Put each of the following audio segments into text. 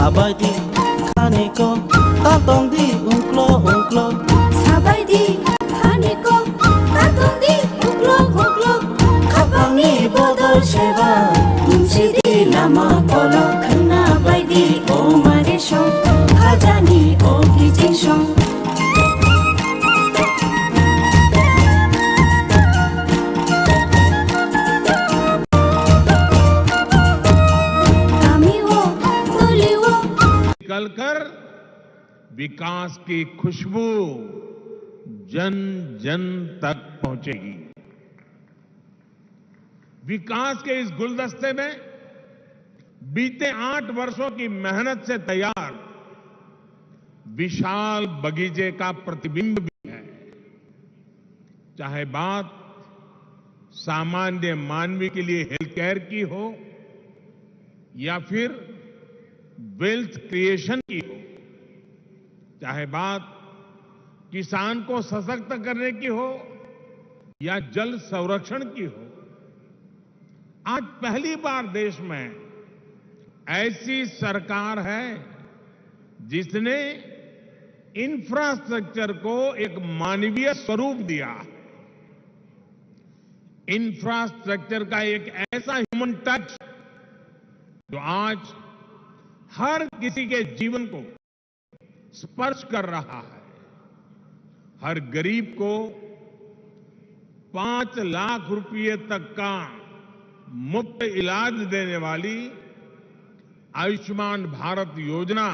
Sabaydi Kaniko Tatongdi Unklo Unklo Sabaydi Kaniko Tatongdi Unklo Unklo Kapangi Bodol Sheba Dumsidi Lama Kolo Kana Baydi O Marishon Kajani O Kijishon निकलकर विकास की खुशबू जन जन तक पहुंचेगी। विकास के इस गुलदस्ते में बीते 8 वर्षों की मेहनत से तैयार विशाल बगीचे का प्रतिबिंब भी है। चाहे बात सामान्य मानवी के लिए हेल्थ केयर की हो या फिर वेल्थ क्रिएशन की हो, चाहे बात किसान को सशक्त करने की हो या जल संरक्षण की हो, आज पहली बार देश में ऐसी सरकार है जिसने इंफ्रास्ट्रक्चर को एक मानवीय स्वरूप दिया है। इंफ्रास्ट्रक्चर का एक ऐसा ह्यूमन टच जो आज हर किसी के जीवन को स्पर्श कर रहा है। हर गरीब को 5 लाख रुपए तक का मुफ्त इलाज देने वाली आयुष्मान भारत योजना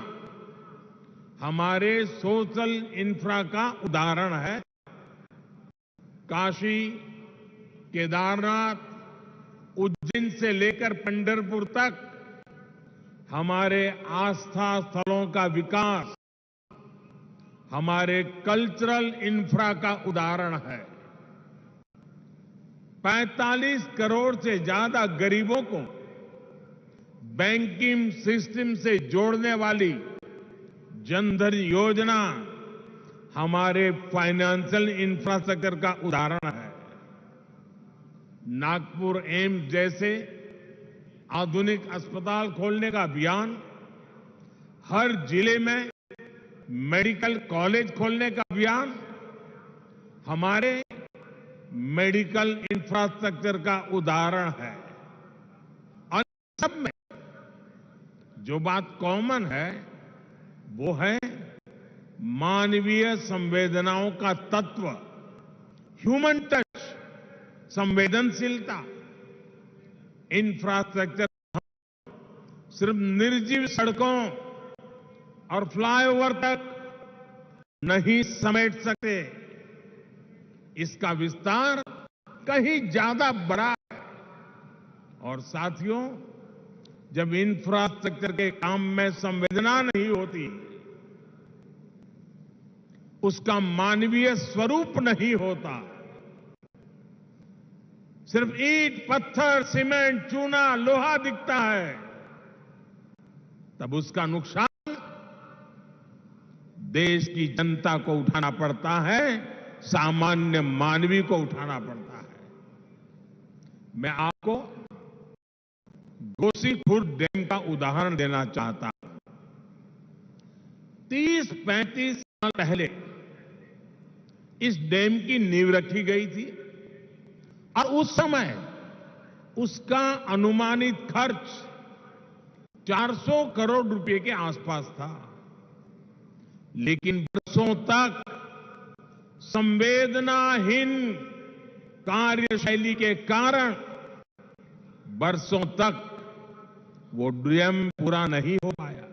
हमारे सोशल इंफ्रा का उदाहरण है। काशी, केदारनाथ, उज्जैन से लेकर पंढरपुर तक हमारे आस्था स्थलों का विकास हमारे कल्चरल इंफ्रा का उदाहरण है। 45 करोड़ से ज्यादा गरीबों को बैंकिंग सिस्टम से जोड़ने वाली जनधन योजना हमारे फाइनेंशियल इंफ्रास्ट्रक्चर का उदाहरण है। नागपुर एम्स जैसे आधुनिक अस्पताल खोलने का अभियान, हर जिले में मेडिकल कॉलेज खोलने का अभियान हमारे मेडिकल इंफ्रास्ट्रक्चर का उदाहरण है। और सब में जो बात कॉमन है वो है मानवीय संवेदनाओं का तत्व, ह्यूमन टच, संवेदनशीलता। इंफ्रास्ट्रक्चर सिर्फ निर्जीव सड़कों और फ्लाईओवर तक नहीं समेट सकते, इसका विस्तार कहीं ज्यादा बड़ा है। और साथियों, जब इंफ्रास्ट्रक्चर के काम में संवेदना नहीं होती, उसका मानवीय स्वरूप नहीं होता, सिर्फ ईंट, पत्थर, सीमेंट, चूना, लोहा दिखता है, तब उसका नुकसान देश की जनता को उठाना पड़ता है, सामान्य मानवी को उठाना पड़ता है। मैं आपको गोसीखुर्द डैम का उदाहरण देना चाहता हूं। 30-35 साल पहले इस डैम की नींव रखी गई थी और उस समय उसका अनुमानित खर्च 400 करोड़ रुपए के आसपास था। लेकिन वर्षों तक संवेदनाहीन कार्यशैली के कारण वर्षों तक वो डैम पूरा नहीं हो पाया।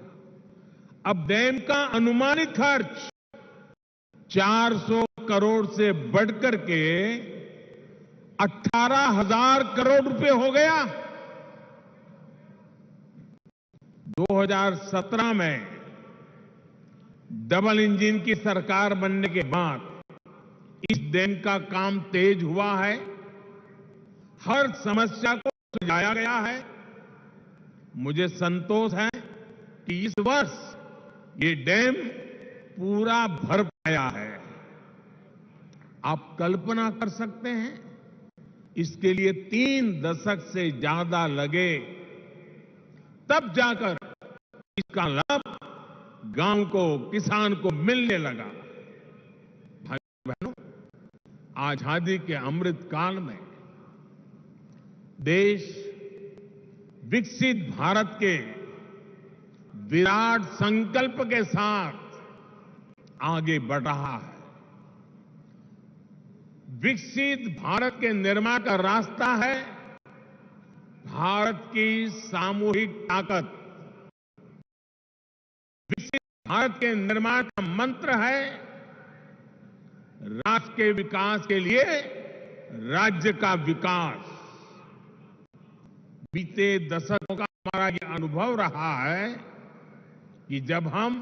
अब डैम का अनुमानित खर्च 400 करोड़ से बढ़कर के 18,000 करोड़ रुपए हो गया। 2017 में डबल इंजन की सरकार बनने के बाद इस डैम का काम तेज हुआ है, हर समस्या को सुलझाया गया है। मुझे संतोष है कि इस वर्ष ये डैम पूरा भर पाया है। आप कल्पना कर सकते हैं, इसके लिए 3 दशक से ज्यादा लगे, तब जाकर इसका लाभ गांव को, किसान को मिलने लगा। भाइयों बहनों, आजादी के अमृत काल में देश विकसित भारत के विराट संकल्प के साथ आगे बढ़ रहा है। विकसित भारत के निर्माण का रास्ता है भारत की सामूहिक ताकत। विकसित भारत के निर्माण का मंत्र है राष्ट्र के विकास के लिए राज्य का विकास। बीते दशकों का हमारा ये अनुभव रहा है कि जब हम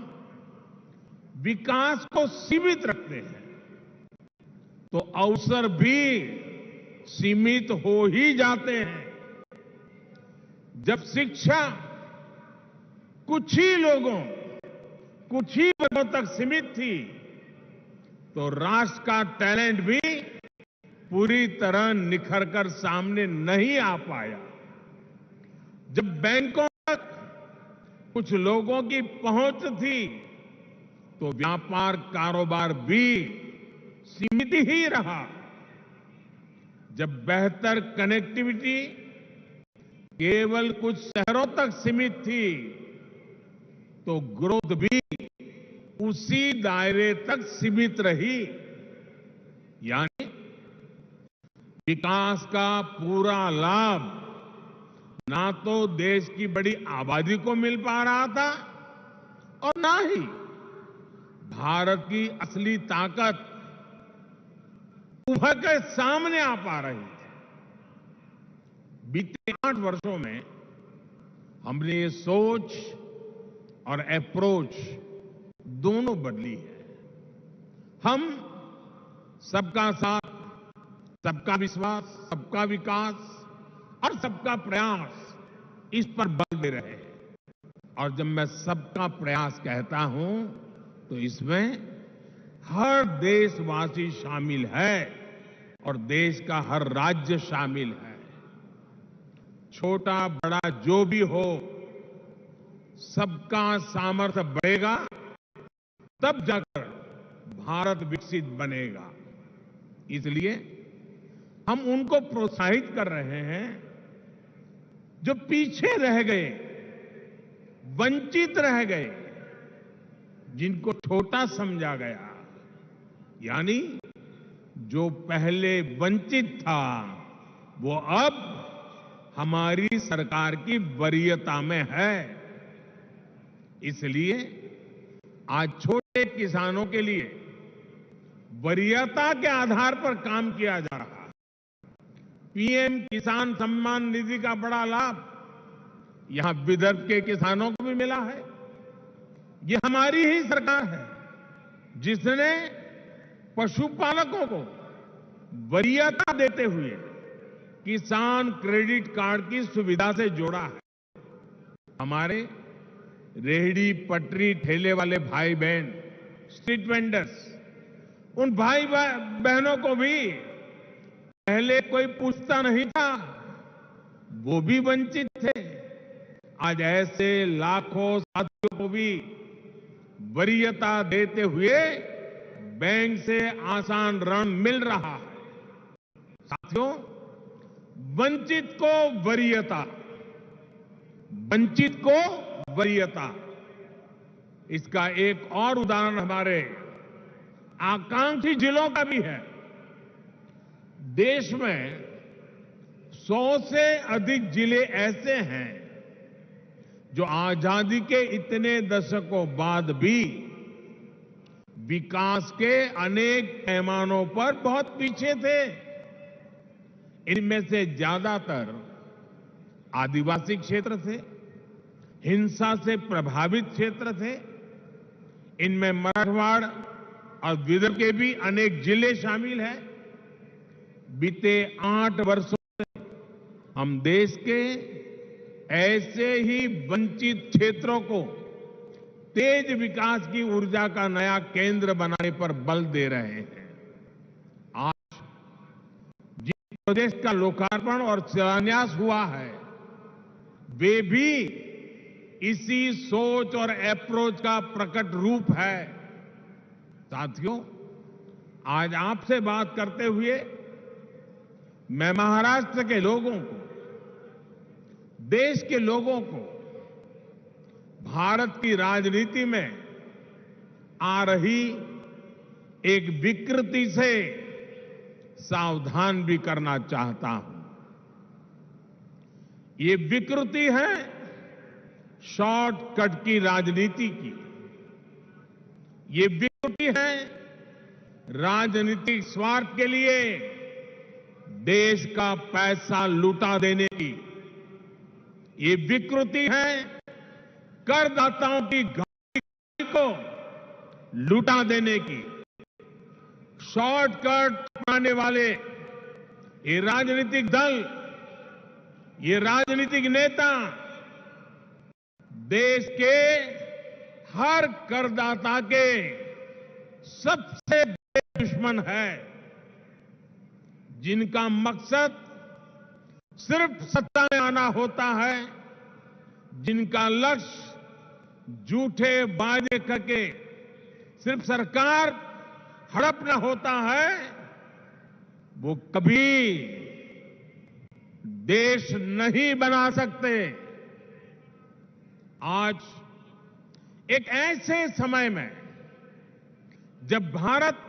विकास को सीमित रखते हैं तो अवसर भी सीमित हो ही जाते हैं। जब शिक्षा कुछ ही लोगों, कुछ ही वर्गों तक सीमित थी तो राष्ट्र का टैलेंट भी पूरी तरह निखर कर सामने नहीं आ पाया। जब बैंकों तक कुछ लोगों की पहुंच थी तो व्यापार कारोबार भी सीमित ही रहा। जब बेहतर कनेक्टिविटी केवल कुछ शहरों तक सीमित थी तो ग्रोथ भी उसी दायरे तक सीमित रही। यानी विकास का पूरा लाभ ना तो देश की बड़ी आबादी को मिल पा रहा था और ना ही भारत की असली ताकत उभर के सामने आ पा रही थी। बीते 8 वर्षों में हमने ये सोच और अप्रोच दोनों बदली है। हम सबका साथ, सबका विश्वास, सबका विकास और सबका प्रयास इस पर बल दे रहे हैं। और जब मैं सबका प्रयास कहता हूं तो इसमें हर देशवासी शामिल है और देश का हर राज्य शामिल है। छोटा बड़ा जो भी हो, सबका सामर्थ्य बढ़ेगा तब जाकर भारत विकसित बनेगा। इसलिए हम उनको प्रोत्साहित कर रहे हैं जो पीछे रह गए, वंचित रह गए, जिनको छोटा समझा गया। यानी जो पहले वंचित था वो अब हमारी सरकार की वरीयता में है। इसलिए आज छोटे किसानों के लिए वरीयता के आधार पर काम किया जा रहा है। पीएम किसान सम्मान निधि का बड़ा लाभ यहां विदर्भ के किसानों को भी मिला है। ये हमारी ही सरकार है जिसने पशुपालकों को वरीयता देते हुए किसान क्रेडिट कार्ड की सुविधा से जोड़ा है। हमारे रेहड़ी पटरी ठेले वाले भाई बहन, स्ट्रीट वेंडर्स, उन भाई बहनों को भी पहले कोई पूछता नहीं था, वो भी वंचित थे। आज ऐसे लाखों साथियों को भी वरीयता देते हुए बैंक से आसान ऋण मिल रहा है। साथियों, वंचित को वरीयता, वंचित को वरीयता, इसका एक और उदाहरण हमारे आकांक्षी जिलों का भी है। देश में 100 से अधिक जिले ऐसे हैं जो आजादी के इतने दशकों बाद भी विकास के अनेक पैमानों पर बहुत पीछे थे। इनमें से ज्यादातर आदिवासी क्षेत्र थे, हिंसा से प्रभावित क्षेत्र थे। इनमें मराठवाड़ और विदर्भ के भी अनेक जिले शामिल हैं। बीते 8 वर्षों से हम देश के ऐसे ही वंचित क्षेत्रों को तेज विकास की ऊर्जा का नया केंद्र बनाने पर बल दे रहे हैं। आज जिन प्रोजेक्ट का लोकार्पण और शिलान्यास हुआ है वे भी इसी सोच और अप्रोच का प्रकट रूप है। साथियों, आज आपसे बात करते हुए मैं महाराष्ट्र के लोगों को, देश के लोगों को भारत की राजनीति में आ रही एक विकृति से सावधान भी करना चाहता हूं। ये विकृति है शॉर्टकट की राजनीति की। ये विकृति है राजनीतिक स्वार्थ के लिए देश का पैसा लुटा देने की। ये विकृति है करदाताओं की गाड़ी को लुटा देने की। शॉर्टकट अपनाने वाले ये राजनीतिक दल, ये राजनीतिक नेता देश के हर करदाता के सबसे बड़े दुश्मन है, जिनका मकसद सिर्फ सत्ता में आना होता है, जिनका लक्ष्य झूठे वादे करके सिर्फ सरकार हड़पना होता है, वो कभी देश नहीं बना सकते। आज एक ऐसे समय में जब भारत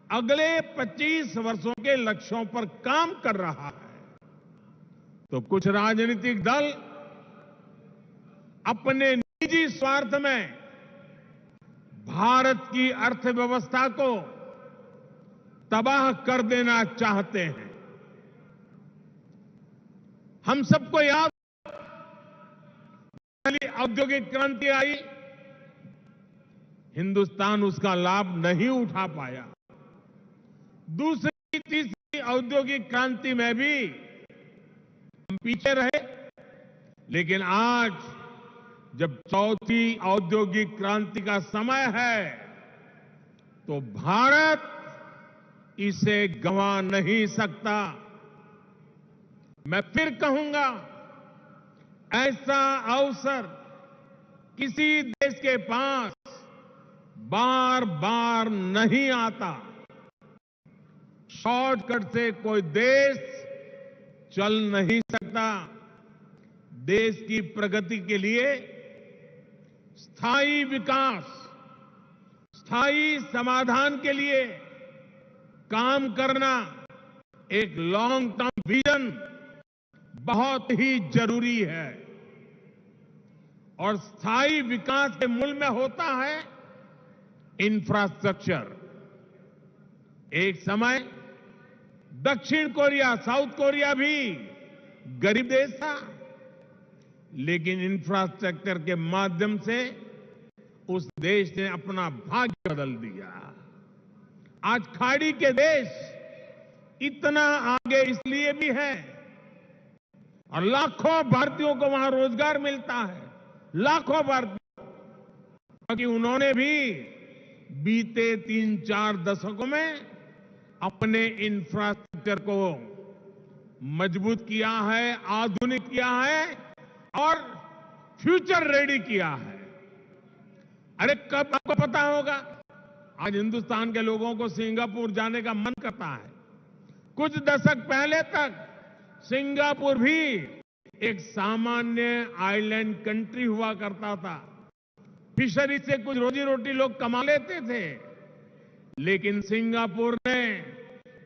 अगले 25 वर्षों के लक्ष्यों पर काम कर रहा है, तो कुछ राजनीतिक दल अपने निजी स्वार्थ में भारत की अर्थव्यवस्था को तबाह कर देना चाहते हैं। हम सबको याद, पहली औद्योगिक क्रांति आई, हिंदुस्तान उसका लाभ नहीं उठा पाया। दूसरी तीसरी औद्योगिक क्रांति में भी हम पीछे रहे, लेकिन आज जब चौथी औद्योगिक क्रांति का समय है, तो भारत इसे गंवा नहीं सकता। मैं फिर कहूंगा, ऐसा अवसर किसी देश के पास बार बार नहीं आता। शॉर्टकट से कोई देश चल नहीं सकता। देश की प्रगति के लिए स्थायी विकास, स्थायी समाधान के लिए काम करना, एक लॉन्ग टर्म विजन बहुत ही जरूरी है। और स्थायी विकास के मूल में होता है इंफ्रास्ट्रक्चर। एक समय दक्षिण कोरिया, साउथ कोरिया भी गरीब देश था, लेकिन इंफ्रास्ट्रक्चर के माध्यम से उस देश ने अपना भाग्य बदल दिया। आज खाड़ी के देश इतना आगे इसलिए भी है, और लाखों भारतीयों को वहां रोजगार मिलता है, लाखों भारतीयों, क्योंकि उन्होंने भी बीते 3-4 दशकों में अपने इंफ्रास्ट्रक्चर को मजबूत किया है, आधुनिक किया है और फ्यूचर रेडी किया है। अरे कब आपको पता होगा, आज हिंदुस्तान के लोगों को सिंगापुर जाने का मन करता है। कुछ दशक पहले तक सिंगापुर भी एक सामान्य आइलैंड कंट्री हुआ करता था। फिशरी से कुछ रोजी रोटी लोग कमा लेते थे, लेकिन सिंगापुर ने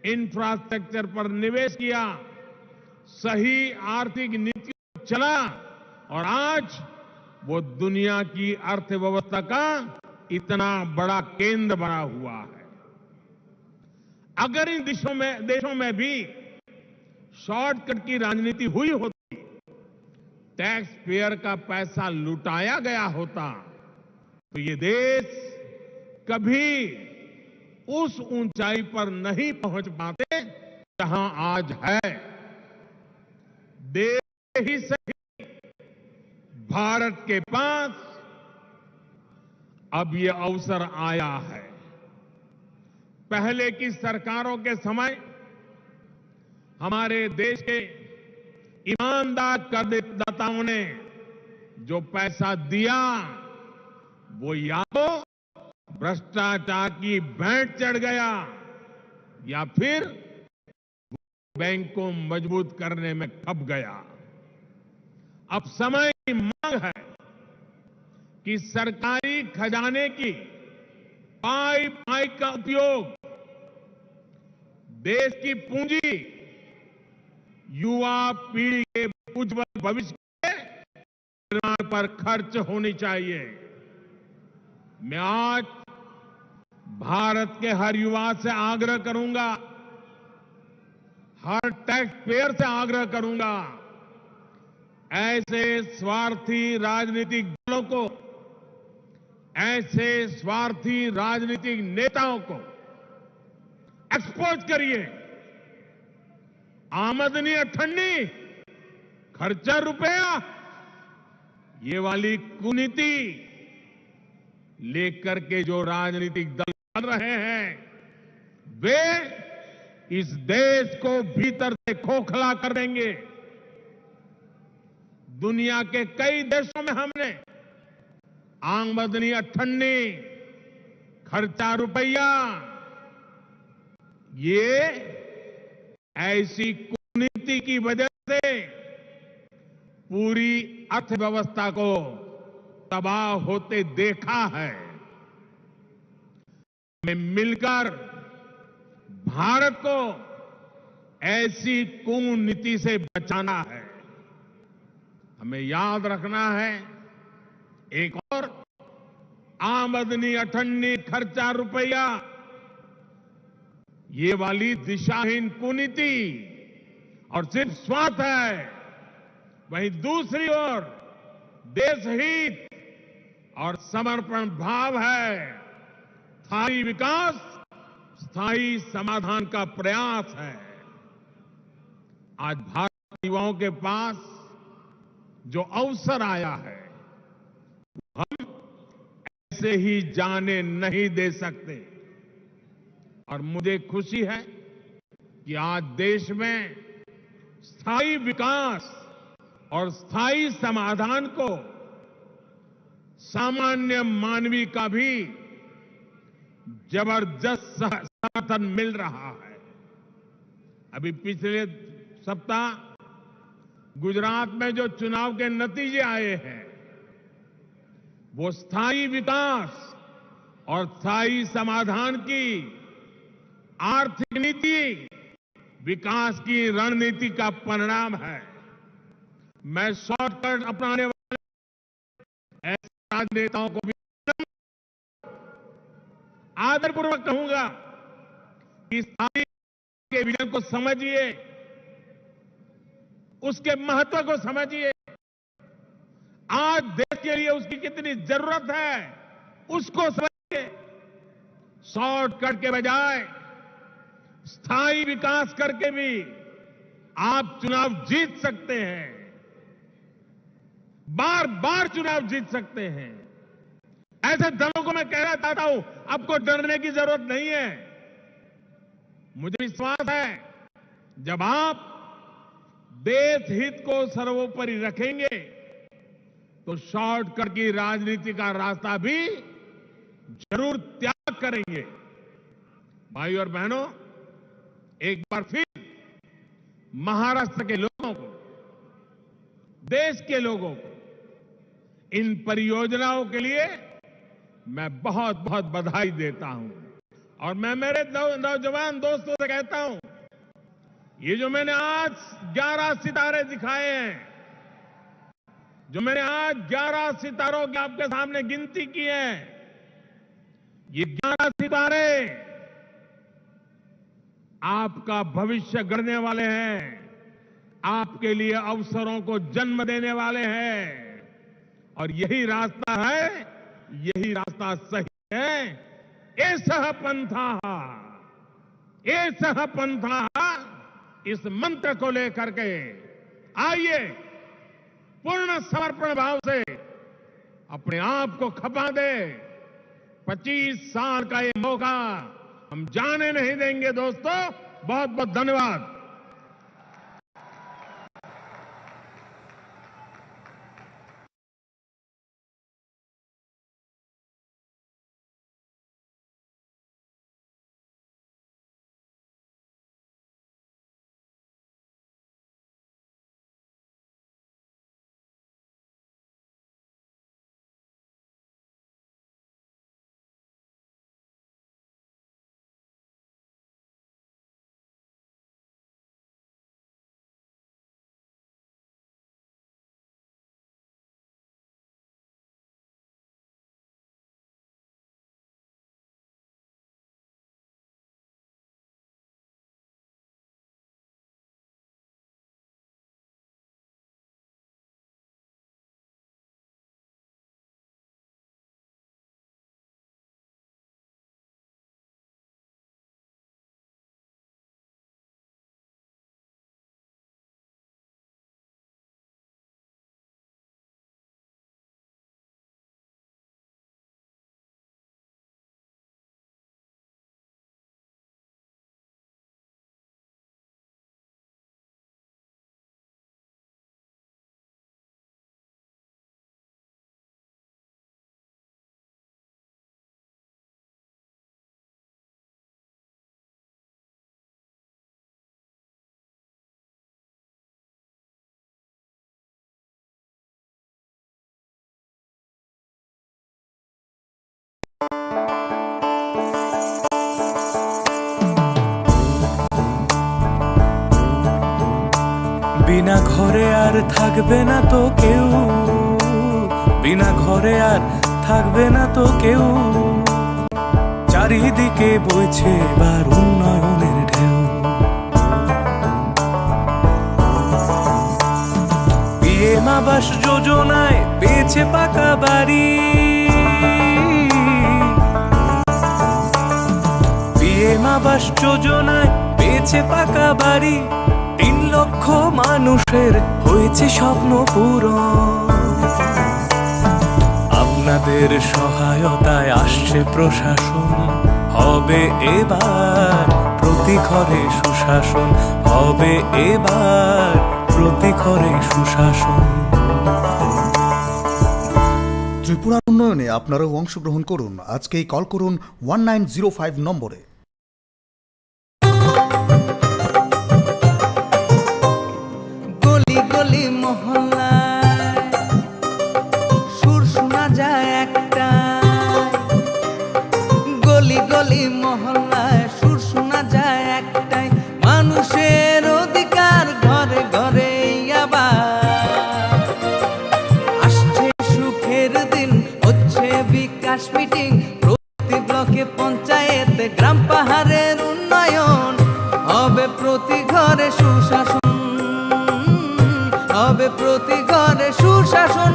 इंफ्रास्ट्रक्चर पर निवेश किया, सही आर्थिक नीति चला, और आज वो दुनिया की अर्थव्यवस्था का इतना बड़ा केंद्र बना हुआ है। अगर इन देशों में भी शॉर्टकट की राजनीति हुई होती, टैक्स पेयर का पैसा लुटाया गया होता, तो ये देश कभी उस ऊंचाई पर नहीं पहुंच पाते जहां आज है। देश ही सही, भारत के पास अब ये अवसर आया है। पहले की सरकारों के समय हमारे देश के ईमानदार करदाताओं ने जो पैसा दिया वो या तो भ्रष्टाचार की भेंट चढ़ गया या फिर बैंक को मजबूत करने में खप गया। अब समय की मांग है कि सरकारी खजाने की पाई पाई का उपयोग देश की पूंजी युवा पीढ़ी के उज्जवल भविष्य के निर्माण पर खर्च होनी चाहिए। मैं आज भारत के हर युवा से आग्रह करूंगा, हर टैक्स पेयर से आग्रह करूंगा, ऐसे स्वार्थी राजनीतिक दलों को, ऐसे स्वार्थी राजनीतिक नेताओं को एक्सपोज करिए। आमदनी अठन्नी, खर्चा रुपया, ये वाली कुनीति लेकर के जो राजनीतिक दल चल रहे हैं वे इस देश को भीतर से खोखला कर देंगे। दुनिया के कई देशों में हमने आमदनी अठन्नी, खर्चा रुपया, ये ऐसी कुनीति की वजह से पूरी अर्थव्यवस्था को तबाह होते देखा है। हमें मिलकर भारत को ऐसी कुनीति से बचाना है। हमें याद रखना है, एक और आमदनी अठन्नी, खर्चा रुपया, ये वाली दिशाहीन कुनीति और सिर्फ स्वार्थ है। वहीं दूसरी ओर देशहित और समर्पण भाव है, स्थायी विकास, स्थायी समाधान का प्रयास है। आज भारत के युवाओं के पास जो अवसर आया है हम ऐसे ही जाने नहीं दे सकते। और मुझे खुशी है कि आज देश में स्थायी विकास और स्थायी समाधान को सामान्य मानवी का भी जबरदस्त समर्थन मिल रहा है। अभी पिछले सप्ताह गुजरात में जो चुनाव के नतीजे आए हैं वो स्थायी विकास और स्थायी समाधान की आर्थिक नीति, विकास की रणनीति का परिणाम है। मैं शॉर्टकट अपनाने वाले ऐसे राजनेताओं को भी आदरपूर्वक कहूंगा कि स्थायी के विजन को समझिए, उसके महत्व को समझिए। आज देश के लिए उसकी कितनी जरूरत है उसको समझिए। शॉर्टकट के बजाय स्थायी विकास करके भी आप चुनाव जीत सकते हैं, बार बार चुनाव जीत सकते हैं। ऐसे दलों को मैं कहना चाहता हूं, आपको डरने की जरूरत नहीं है। मुझे विश्वास है जब आप देश हित को सर्वोपरि रखेंगे तो शॉर्टकट की राजनीति का रास्ता भी जरूर त्याग करेंगे। भाई और बहनों, एक बार फिर महाराष्ट्र के लोगों को, देश के लोगों को इन परियोजनाओं के लिए मैं बहुत बहुत बधाई देता हूं। और मैं मेरे नौजवान दोस्तों से कहता हूं, ये जो मैंने आज 11 सितारे दिखाए हैं, जो मैंने आज 11 सितारों की आपके सामने गिनती की है, ये 11 सितारे आपका भविष्य गढ़ने वाले हैं, आपके लिए अवसरों को जन्म देने वाले हैं। और यही रास्ता है, यही रास्ता सही है। एषः पंथः, एषः पंथः, इस मंत्र को लेकर के आइए पूर्ण समर्पण भाव से अपने आप को खपा दे। 25 साल का ये मौका हम जाने नहीं देंगे दोस्तों। बहुत बहुत धन्यवाद। বিনা ঘরে আর থাকবে না তো কেউ, বিনা ঘরে আর থাকবে না তো কেউ। চারিদিকে বইছে এবার উন্নয়নের ঢেউ। পিএম আবাস যোজনায় পেয়েছে পাকা বাড়ি, পিএম আবাস যোজনায় পেয়েছে পাকা বাড়ি। 3 লক্ষ মানুষের হয়েছে স্বপ্ন পূরণ। আপনাদের সহায়তায় আসছে প্রশাসন, হবে এবার প্রতি ঘরে সুশাসন, হবে এবার প্রতি ঘরে সুশাসন। ত্রিপুরার উন্নয়নে আপনারাও অংশগ্রহণ করুন। আজকেই কল করুন 1905 নম্বরে। গলি গলি মহল্লায় সুর শোনা যায় একটা, গলি গলি মহল্লায় সুর শোনা যায় একটাই, মানুষের অধিকার ঘরে ঘরে আবার আসছে সুখের দিন, হচ্ছে বিকাশ মিটিং, প্রতি ব্লকে পঞ্চায়েতে গ্রাম পাহাড়ের উন্নয়ন, হবে প্রতি ঘরে সুশাসন, হবে প্রতি ঘরে সুশাসন।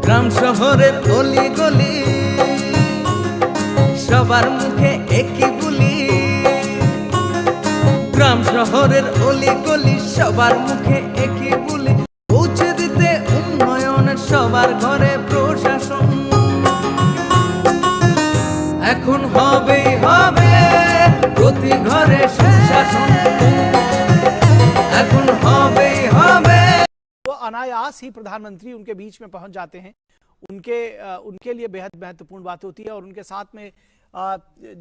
গ্রাম শহরের অলি গলি সবার মুখে একই বুলি, গ্রাম শহরের অলি গলি সবার মুখে একই বুলি, পৌঁছে দিতে উন্নয়নের সবার ঘরে প্রশাসন। এখন হবেই হবে প্রতি ঘরে সুশাসন, এখন হবেই হবে। वो अनायास ही प्रधानमंत्री उनके बीच में पहुंच जाते हैं। उनके लिए बेहद महत्वपूर्ण बात होती है और उनके साथ में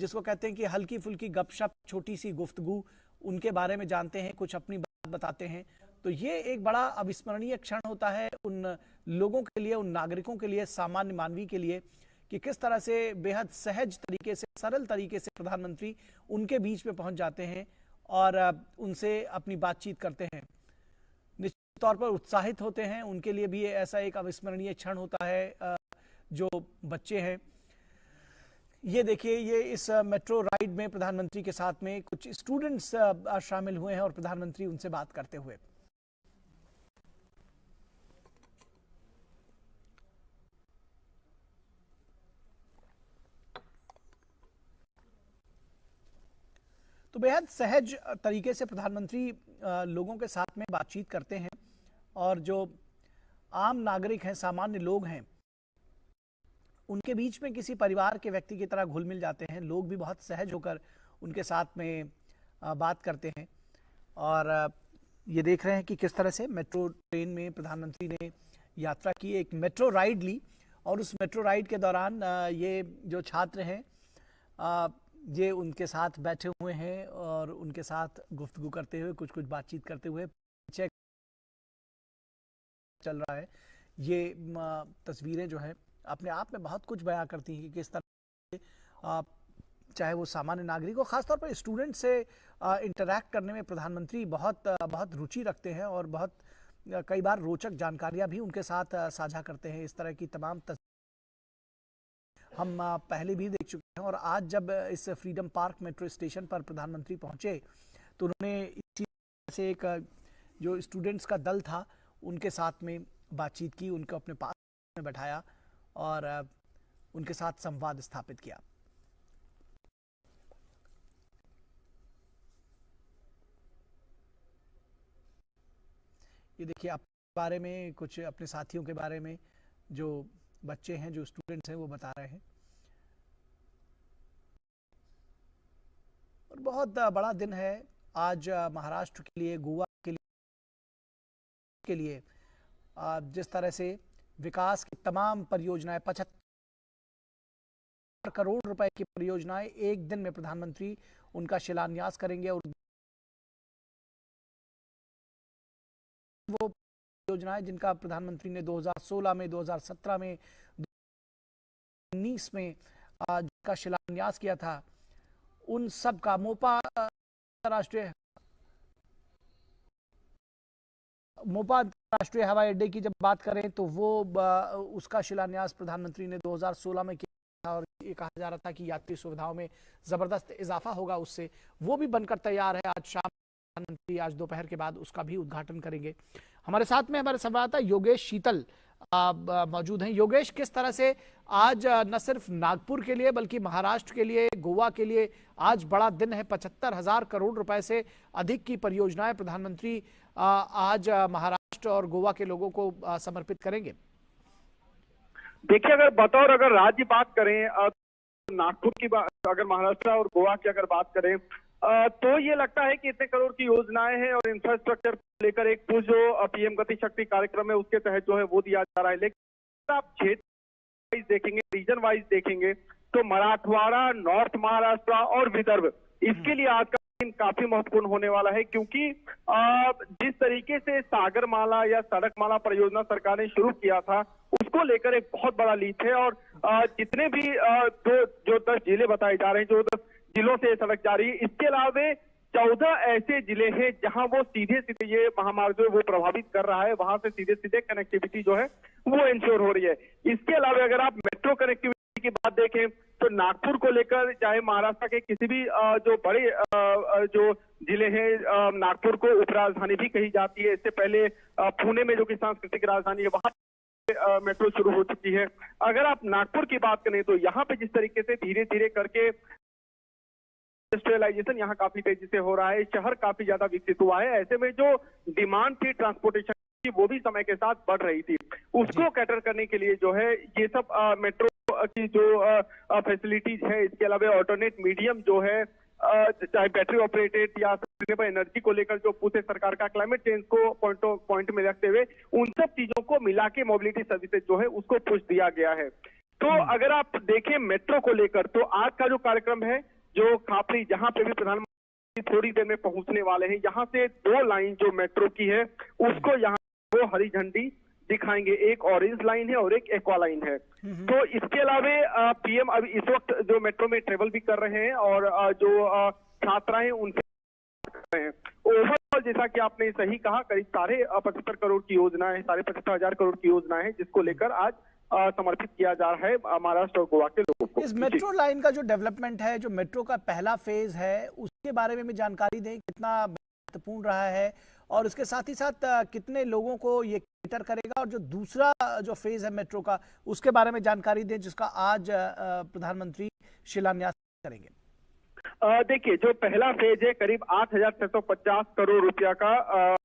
जिसको कहते हैं कि हल्की फुल्की गपशप, छोटी सी गुफ्तगू, उनके बारे में जानते हैं, कुछ अपनी बात बताते हैं। तो ये एक बड़ा अविस्मरणीय क्षण होता है उन लोगों के लिए, उन नागरिकों के लिए, सामान्य मानवी के लिए, कि किस तरह से बेहद सहज तरीके से, सरल तरीके से प्रधानमंत्री उनके बीच में पहुंच जाते हैं और उनसे अपनी बातचीत करते हैं। निश्चित तौर पर उत्साहित होते हैं। उनके लिए भी ऐसा एक अविस्मरणीय क्षण होता है। जो बच्चे हैं, ये देखिए, ये इस मेट्रो राइड में प्रधानमंत्री के साथ में कुछ स्टूडेंट्स शामिल हुए हैं और प्रधानमंत्री उनसे बात करते हुए। तो बेहद सहज तरीके से प्रधानमंत्री लोगों के साथ में बातचीत करते हैं और जो आम नागरिक हैं, सामान्य लोग हैं, उनके बीच में किसी परिवार के व्यक्ति की तरह घुल मिल जाते हैं। लोग भी बहुत सहज होकर उनके साथ में बात करते हैं और ये देख रहे हैं कि किस तरह से मेट्रो ट्रेन में प्रधानमंत्री ने यात्रा की, एक मेट्रो राइड ली और उस मेट्रो राइड के दौरान ये जो छात्र हैं ये उनके साथ बैठे हुए हैं और उनके साथ गुफ्तगू करते हुए, कुछ कुछ बातचीत करते हुए पीछे चल रहा है। ये तस्वीरें जो है अपने आप में बहुत कुछ बयां करती हैं कि किस तरह से चाहे वो सामान्य नागरिक हो, खासतौर पर स्टूडेंट से इंटरैक्ट करने में प्रधानमंत्री बहुत रुचि रखते हैं और बहुत कई बार रोचक जानकारियां भी उनके साथ साझा करते हैं। इस तरह की तमाम हम पहले भी देख चुके हैं और आज जब इस फ्रीडम पार्क मेट्रो स्टेशन पर प्रधानमंत्री पहुंचे तो उन्होंने इसी तरह से एक जो स्टूडेंट्स का दल था उनके साथ में बातचीत की, उनको अपने पास में बैठाया और उनके साथ संवाद स्थापित किया। ये देखिए, अपने बारे में, कुछ अपने साथियों के बारे में जो बच्चे हैं, जो स्टूडेंट्स हैं, वो बता रहे हैं। और बहुत बड़ा दिन है आज महाराष्ट्र के लिए, गोवा के लिए जिस तरह से विकास की तमाम परियोजनाएं, 75 करोड़ रुपए की परियोजनाएं एक दिन में प्रधानमंत्री उनका शिलान्यास करेंगे और वो योजनाएं जिनका प्रधानमंत्री ने 2016 में, 2017 में, 2019 में का शिलान्यास किया था, उन सब का मोपा अंतर्राष्ट्रीय हवाई अड्डे की जब बात करें तो वो उसका शिलान्यास प्रधानमंत्री ने 2016 में किया था और ये कहा जा रहा था कि यात्री सुविधाओं में जबरदस्त इजाफा होगा उससे। वो भी बनकर तैयार है। आज शाम प्रधानमंत्री आज दोपहर के बाद उसका भी उद्घाटन करेंगे। हमारे साथ में हमारे संवाददाता योगेश शीतल मौजूद हैं। योगेश, किस तरह से आज न सिर्फ नागपुर के लिए बल्कि महाराष्ट्र के लिए, गोवा के लिए आज बड़ा दिन है। 75,000 करोड़ रुपए से अधिक की परियोजनाएं प्रधानमंत्री आज महाराष्ट्र और गोवा के लोगों को समर्पित करेंगे। देखिए, अगर राज्य बात करें, नागपुर की बात, अगर महाराष्ट्र और गोवा की अगर बात करें तो ये लगता है कि इतने करोड़ की योजनाएं हैं और इंफ्रास्ट्रक्चर को लेकर एक पुश जो पीएम गति शक्ति कार्यक्रम है उसके तहत जो है वो दिया जा रहा है। लेकिन आप क्षेत्र वाइज देखेंगे, रीजन वाइज देखेंगे तो मराठवाड़ा, नॉर्थ महाराष्ट्र और विदर्भ, इसके लिए आज का दिन काफी महत्वपूर्ण होने वाला है, क्योंकि जिस तरीके से सागरमाला या सड़कमाला परियोजना सरकार ने शुरू किया था उसको लेकर एक बहुत बड़ा लीड है। और जितने भी जो 10 जिले बताए जा रहे हैं, जो 10 जिलों से सड़क जारी है, इसके अलावा 14 ऐसे जिले हैं जहां वो सीधे सीधे ये महामार्ग जो वो प्रभावित कर रहा है, वहां से सीधे सीधे कनेक्टिविटी जो है वो इंश्योर हो रही है। इसके अलावा अगर आप मेट्रो कनेक्टिविटी की बात देखें तो नागपुर को लेकर चाहे महाराष्ट्र के किसी भी जो बड़े जो जिले हैं, नागपुर को उपराजधानी भी कही जाती है। इससे पहले पुणे में जो कि सांस्कृतिक राजधानी है वहां मेट्रो शुरू हो चुकी है। अगर आप नागपुर की बात करें तो यहाँ पे जिस तरीके से धीरे धीरे करके इंडस्ट्रियलाइजेशन यहाँ काफी तेजी से हो रहा है, शहर काफी ज्यादा विकसित हुआ है, ऐसे में जो डिमांड थी ट्रांसपोर्टेशन की वो भी समय के साथ बढ़ रही थी, उसको कैटर करने के लिए जो है ये सब मेट्रो की जो फैसिलिटीज है, इसके अलावा ऑल्टरनेट मीडियम जो है, चाहे बैटरी ऑपरेटेड या रिन्यूएबल एनर्जी को लेकर जो पूरे सरकार का क्लाइमेट चेंज को पॉइंट में रखते हुए उन सब चीजों को मिला के मोबिलिटी सर्विसेज जो है उसको पुश दिया गया है। तो अगर आप देखें मेट्रो को लेकर तो आज का जो कार्यक्रम है, जो खापरी जहां पे भी प्रधानमंत्री थोड़ी देर में पहुंचने वाले हैं, यहाँ से 2 लाइन जो मेट्रो की है उसको यहाँ वो हरी झंडी दिखाएंगे। एक ऑरेंज लाइन है और एक एक्वा लाइन है। तो इसके अलावा पीएम अभी इस वक्त जो मेट्रो में ट्रेवल भी कर रहे हैं और जो छात्राएं हैं उनसे कर रहे हैं। ओवरऑल जैसा कि आपने सही कहा, करीब 75 करोड़ की योजना है, 75,500 करोड़ की योजना है जिसको लेकर आज समर्पित किया जा रहा है महाराष्ट्र और गोवा के लोगों को। इस मेट्रो लाइन का जो डेवलपमेंट है, जो मेट्रो का पहला फेज है, उसके बारे में भी जानकारी दें, कितना महत्वपूर्ण रहा है और उसके साथ ही साथ कितने लोगों को ये कैटर करेगा, और जो दूसरा जो फेज है मेट्रो का उसके बारे में जानकारी दें जिसका आज प्रधानमंत्री शिलान्यास करेंगे। देखिए, जो पहला फेज है करीब 8,650 करोड़ रुपया का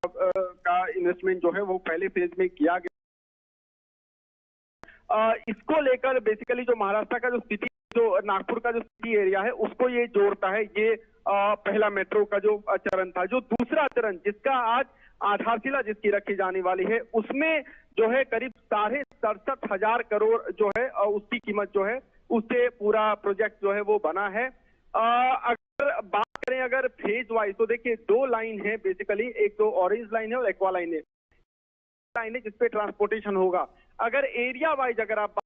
इन्वेस्टमेंट जो है वो पहले फेज में किया गया। इसको लेकर बेसिकली जो महाराष्ट्र का जो सिटी, जो नागपुर का जो सिटी एरिया है उसको ये जोड़ता है। ये पहला मेट्रो का जो चरण था। जो दूसरा चरण जिसका आज आधारशिला जिसकी रखी जाने वाली है उसमें जो है करीब 67,500 करोड़ जो है उसकी कीमत जो है उससे पूरा प्रोजेक्ट जो है वो बना है। अगर बात करें अगर फेज वाइज तो देखिए 2 लाइन है बेसिकली, एक तो ऑरेंज लाइन है और एक्वा लाइन है जिसपे ट्रांसपोर्टेशन होगा। अगर एरिया वाइज अगर आप बात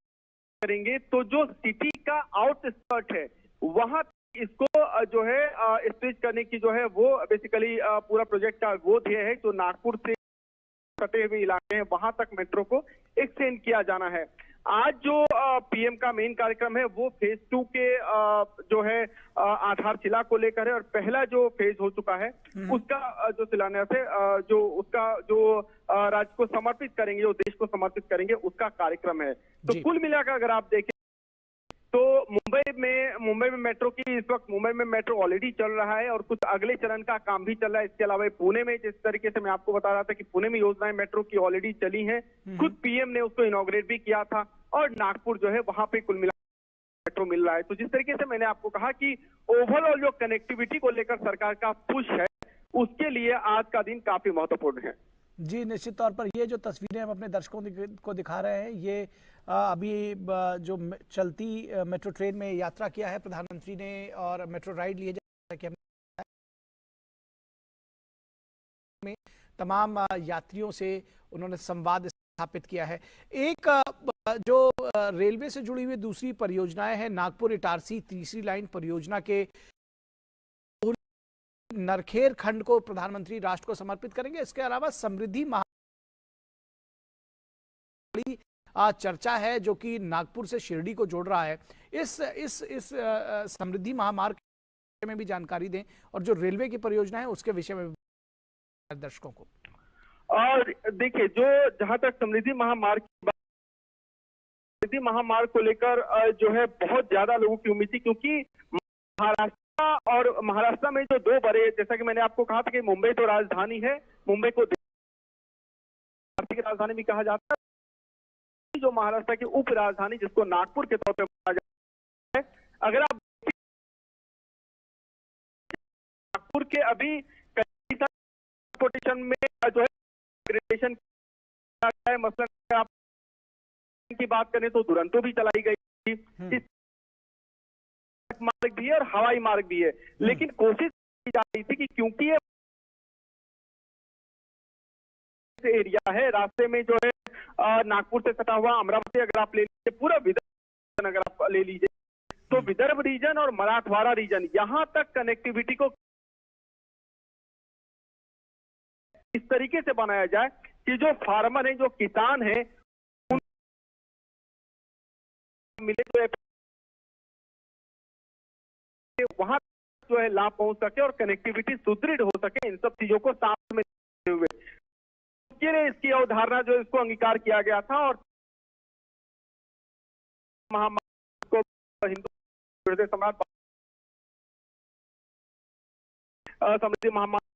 करेंगे तो जो सिटी का आउटस्कर्ट है वहां इसको जो है स्ट्रेच करने की जो है वो बेसिकली पूरा प्रोजेक्ट का वो ध्येय है। जो नागपुर से कटे हुए इलाके हैं वहां तक मेट्रो को एक्सटेंड किया जाना है। आज जो पीएम का मेन कार्यक्रम है वो फेज 2 के जो है आधारशिला को लेकर है और पहला जो फेज हो चुका है उसका जो शिलान्यास है, जो उसका जो राज्य को समर्पित करेंगे, जो देश को समर्पित करेंगे उसका कार्यक्रम है। तो कुल मिलाकर अगर आप देखें तो मुंबई में मेट्रो की इस वक्त मुंबई में मेट्रो ऑलरेडी चल रहा है और कुछ अगले चरण का काम भी चल रहा है। इसके अलावा पुणे में जिस तरीके से मैं आपको बता रहा था कि पुणे में योजनाएं मेट्रो की ऑलरेडी चली हैं, खुद पीएम ने उसको इनॉग्रेट भी किया था और नागपुर जो है वहां पे कुल मिलाकर मेट्रो मिल रहा है। तो जिस तरीके से मैंने आपको कहा कि ओवरऑल जो कनेक्टिविटी को लेकर सरकार का पुश है उसके लिए आज का दिन काफी महत्वपूर्ण है। जी, निश्चित तौर पर ये जो तस्वीरें हम अपने दर्शकों को दिखा रहे हैं, ये अभी जो चलती मेट्रो ट्रेन में यात्रा किया है प्रधानमंत्री ने और मेट्रो राइड लिए जैसा कि हमने तमाम यात्रियों से उन्होंने संवाद स्थापित किया है। एक जो रेलवे से जुड़ी हुई दूसरी परियोजनाएं हैं, नागपुर इटारसी तीसरी लाइन परियोजना के नरखेर खंड को प्रधानमंत्री राष्ट्र को समर्पित करेंगे। इसके अलावा समृद्धि चर्चा है जो कि नागपुर से शिरडी को जोड़ रहा है। इस समृद्धि महामार्ग में भी जानकारी दें और जो रेलवे की परियोजना है उसके विषय में दर्शकों को। और देखिए, जो जहां तक समृद्धि महामार्ग को लेकर जो है बहुत ज्यादा लोगों की उम्मीद थी, क्योंकि महाराष्ट्र में जो दो बड़े, जैसा कि मैंने आपको कहा था कि मुंबई तो राजधानी है, मुंबई को आर्थिक राजधानी भी कहा जाता है, जो महाराष्ट्र की उप राजधानी जिसको नागपुर के तौर पर माना जाता है। अगर आप नागपुर के अभी ट्रांसपोर्टेशन में जो है मसलन आप की बात करें तो दुरंतो भी चलाई गई थी, मार्ग भी है और हवाई मार्ग भी है, लेकिन कोशिश की जा रही थी कि क्योंकि ये एरिया है, रास्ते में जो है नागपुर से सटा हुआ अमरावती अगर आप ले लीजिए, पूरा विदर्भ अगर आप ले लीजिए, तो विदर्भ रीजन और मराठवाड़ा रीजन, यहां तक कनेक्टिविटी को इस तरीके से बनाया जाए कि जो फार्मर है, जो किसान है, मिले तो वहां जो है लाभ पहुंच सके और कनेक्टिविटी सुदृढ़ हो सके, इन सब चीजों को साथ में देखते हुए इसकी अवधारणा जो इसको अंगीकार किया गया था। और महामार्ग को हिंदू हृदय सम्राट समृद्धि महामार्ग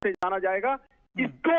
से जाना जाएगा। इसको